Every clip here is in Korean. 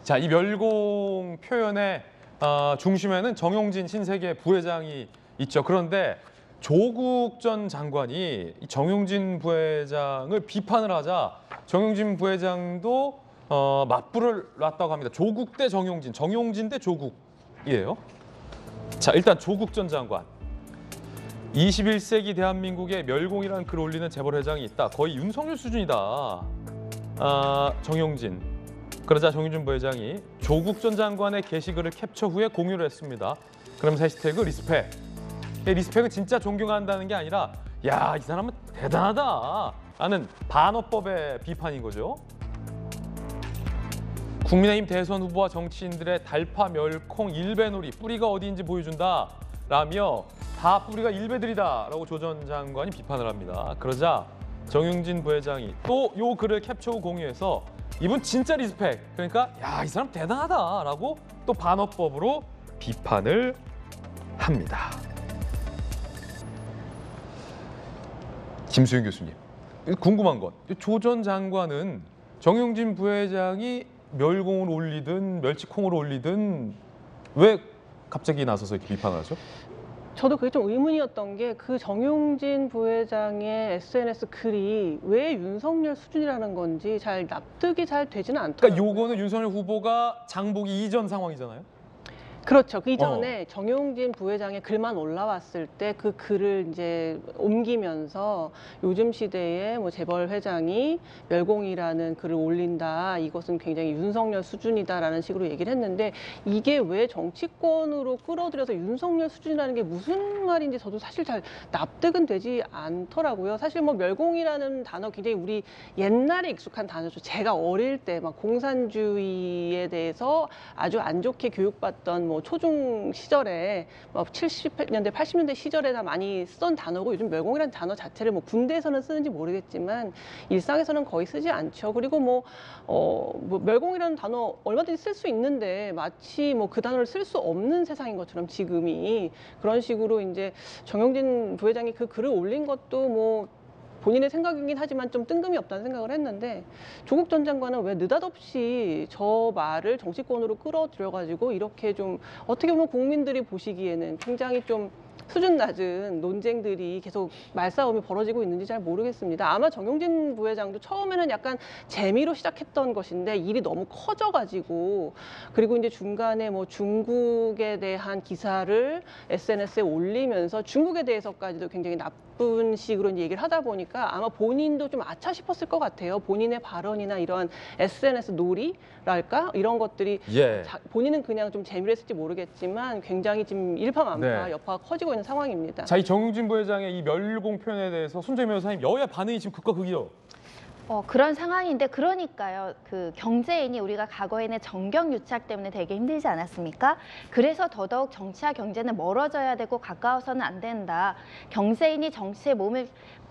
자, 이 멸공 표현의 중심에는 정용진 신세계 부회장이 있죠. 그런데 조국 전 장관이 이 정용진 부회장을 비판을 하자 정용진 부회장도 맞불을 놨다고 합니다. 조국 대 정용진, 정용진 대 조국이에요. 자, 일단 조국 전 장관. 21세기 대한민국에 멸공이라는 글을 올리는 재벌회장이 있다. 거의 윤석열 수준이다. 정용진. 그러자 정용진 부회장이 조국 전 장관의 게시글을 캡처 후에 공유를 했습니다. 그러면서 해시태그 리스펙. 리스펙은 진짜 존경한다는 게 아니라 야, 이 사람은 대단하다 하는 반어법의 비판인 거죠. 국민의힘 대선 후보와 정치인들의 달파 멸콩 일배놀이 뿌리가 어디인지 보여준다 라며 다 뿌리가 일배들이다 라고 조 전 장관이 비판을 합니다. 그러자 정용진 부회장이 또 요 글을 캡처 후 공유해서 이분 진짜 리스펙, 그러니까 야, 이 사람 대단하다 라고 또 반어법으로 비판을 합니다. 김수윤 교수님, 궁금한 건 조 전 장관은 정용진 부회장이 멸공을 올리든 멸치콩을 올리든 왜 갑자기 나서서 이렇게 비판을 하죠? 저도 그게 좀 의문이었던 게 그 정용진 부회장의 SNS 글이 왜 윤석열 수준이라는 건지 잘 납득이 잘 되지는 않더라고요. 그러니까 요거는 윤석열 후보가 장보기 이전 상황이잖아요. 그렇죠. 그 이전에 정용진 부회장의 글만 올라왔을 때 그 글을 이제 옮기면서 요즘 시대에 뭐 재벌 회장이 멸공이라는 글을 올린다. 이것은 굉장히 윤석열 수준이다라는 식으로 얘기를 했는데 이게 왜 정치권으로 끌어들여서 윤석열 수준이라는 게 무슨 말인지 저도 사실 잘 납득은 되지 않더라고요. 사실 뭐 멸공이라는 단어 굉장히 우리 옛날에 익숙한 단어죠. 제가 어릴 때 막 공산주의에 대해서 아주 안 좋게 교육받던 뭐 초중 시절에 70년대, 80년대 시절에나 많이 쓰던 단어고 요즘 멸공이라는 단어 자체를 뭐 군대에서는 쓰는지 모르겠지만 일상에서는 거의 쓰지 않죠. 그리고 뭐 멸공이라는 단어 얼마든지 쓸 수 있는데 마치 뭐 그 단어를 쓸 수 없는 세상인 것처럼 지금이 그런 식으로 이제 정용진 부회장이 그 글을 올린 것도 뭐 본인의 생각이긴 하지만 좀 뜬금이 없다는 생각을 했는데 조국 전 장관은 왜 느닷없이 저 말을 정치권으로 끌어들여가지고 이렇게 좀 어떻게 보면 국민들이 보시기에는 굉장히 좀 수준 낮은 논쟁들이 계속 말싸움이 벌어지고 있는지 잘 모르겠습니다. 아마 정용진 부회장도 처음에는 약간 재미로 시작했던 것인데 일이 너무 커져가지고 그리고 이제 중간에 뭐 중국에 대한 기사를 SNS에 올리면서 중국에 대해서까지도 굉장히 나쁜 식으로 이제 얘기를 하다 보니까 아마 본인도 좀 아차 싶었을 것 같아요. 본인의 발언이나 이런 SNS 놀이랄까 이런 것들이 본인은 그냥 좀 재미로 했을지 모르겠지만 굉장히 지금 일파만파 여파가 커지고 있는 상황입니다. 자, 이 정용진 부회장의 이 멸공 표현에 대해서 손재미 변호사님, 여야 반응이 지금 극과 극이요. 그런 상황인데 그러니까요. 그 경제인이 우리가 과거에는 정경유착 때문에 되게 힘들지 않았습니까? 그래서 더더욱 정치와 경제는 멀어져야 되고 가까워서는 안 된다. 경제인이 정치에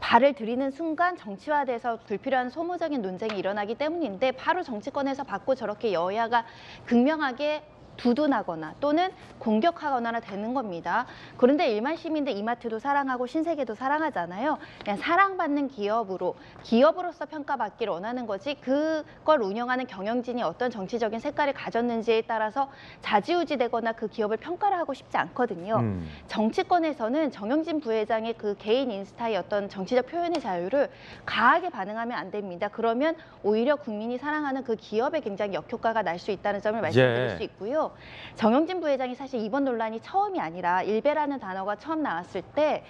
발을 들이는 순간 정치화돼서 불필요한 소모적인 논쟁이 일어나기 때문인데 바로 정치권에서 받고 저렇게 여야가 극명하게 두둔하거나 또는 공격하거나 되는 겁니다. 그런데 일반 시민들 이마트도 사랑하고 신세계도 사랑하잖아요. 그냥 사랑받는 기업으로서 평가받기를 원하는 거지 그걸 운영하는 경영진이 어떤 정치적인 색깔을 가졌는지에 따라서 좌지우지되거나 그 기업을 평가를 하고 싶지 않거든요. 정치권에서는 정용진 부회장의 그 개인 인스타의 어떤 정치적 표현의 자유를 강하게 반응하면 안 됩니다. 그러면 오히려 국민이 사랑하는 그 기업에 굉장히 역효과가 날 수 있다는 점을 말씀드릴 수 있고요. 정용진 부회장이 사실 이번 논란이 처음이 아니라 일배라는 단어가 처음 나왔을 때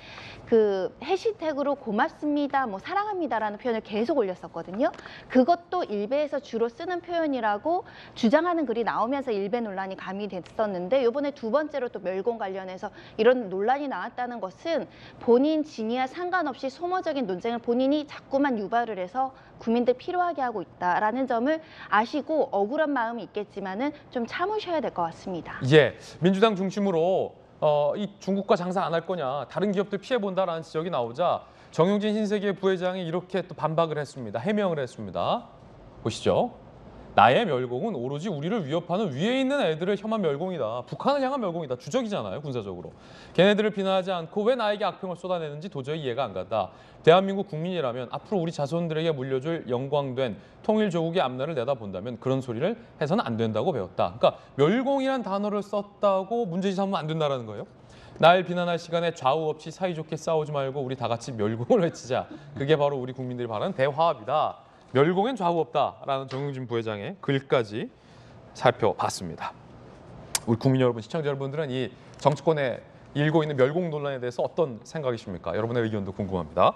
그 해시태그로 고맙습니다, 뭐 사랑합니다라는 표현을 계속 올렸었거든요. 그것도 일배에서 주로 쓰는 표현이라고 주장하는 글이 나오면서 일배 논란이 가미됐었는데 이번에 두 번째로 또 멸공 관련해서 이런 논란이 나왔다는 것은 본인 진위와 상관없이 소모적인 논쟁을 본인이 자꾸만 유발을 해서 국민들 필요하게 하고 있다라는 점을 아시고 억울한 마음이 있겠지만은 좀 참으셔야 될 것 같습니다. 민주당 중심으로 이 중국과 장사 안 할 거냐, 다른 기업들 피해 본다라는 지적이 나오자 정용진 신세계 부회장이 이렇게 또 반박을 했습니다. 해명을 했습니다. 보시죠. 나의 멸공은 오로지 우리를 위협하는 위에 있는 애들을 향한 멸공이다. 북한을 향한 멸공이다. 주적이잖아요, 군사적으로. 걔네들을 비난하지 않고 왜 나에게 악평을 쏟아내는지 도저히 이해가 안 간다. 대한민국 국민이라면 앞으로 우리 자손들에게 물려줄 영광된 통일 조국의 앞날을 내다본다면 그런 소리를 해서는 안 된다고 배웠다. 그러니까 멸공이란 단어를 썼다고 문제지 삼으면 안 된다는 거예요. 날 비난할 시간에 좌우 없이 사이좋게 싸우지 말고 우리 다 같이 멸공을 외치자. 그게 바로 우리 국민들이 바라는 대화합이다. 멸공엔 좌우 없다라는 정용진 부회장의 글까지 살펴봤습니다. 우리 국민 여러분, 시청자 여러분들은 이 정치권에 일고 있는 멸공 논란에 대해서 어떤 생각이십니까? 여러분의 의견도 궁금합니다.